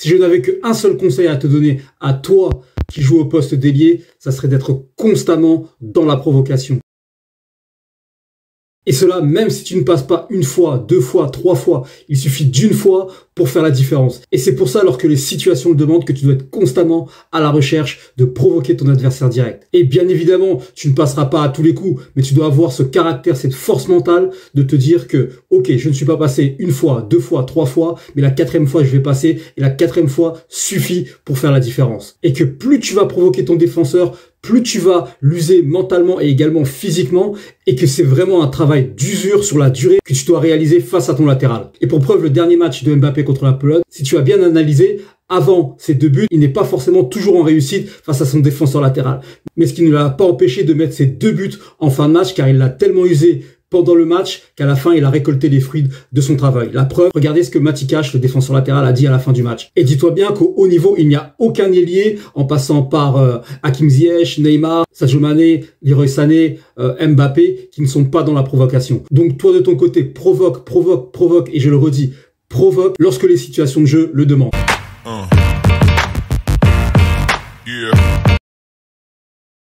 Si je n'avais qu'un seul conseil à te donner à toi qui joues au poste d'ailier, ça serait d'être constamment dans la provocation. Et cela, même si tu ne passes pas une fois, deux fois, trois fois, il suffit d'une fois pour faire la différence. Et c'est pour ça, alors que les situations le demandent, que tu dois être constamment à la recherche de provoquer ton adversaire direct. Et bien évidemment, tu ne passeras pas à tous les coups, mais tu dois avoir ce caractère, cette force mentale de te dire que, ok, je ne suis pas passé une fois, deux fois, trois fois, mais la quatrième fois, je vais passer, et la quatrième fois suffit pour faire la différence. Et que plus tu vas provoquer ton défenseur, plus tu vas l'user mentalement et également physiquement, et que c'est vraiment un travail d'usure sur la durée que tu dois réaliser face à ton latéral. Et pour preuve, le dernier match de Mbappé contre la Pologne, si tu as bien analysé, avant ces deux buts, il n'est pas forcément toujours en réussite face à son défenseur latéral. Mais ce qui ne l'a pas empêché de mettre ses deux buts en fin de match, car il l'a tellement usé pendant le match qu'à la fin, il a récolté les fruits de son travail. La preuve, regardez ce que Mati Cash, le défenseur latéral, a dit à la fin du match. Et dis-toi bien qu'au haut niveau, il n'y a aucun ailier, en passant par Hakim Ziyech, Neymar, Sadio Mané, Leroy Sané, Mbappé, qui ne sont pas dans la provocation. Donc toi, de ton côté, provoque, provoque, provoque, et je le redis, provoque lorsque les situations de jeu le demandent. Yeah.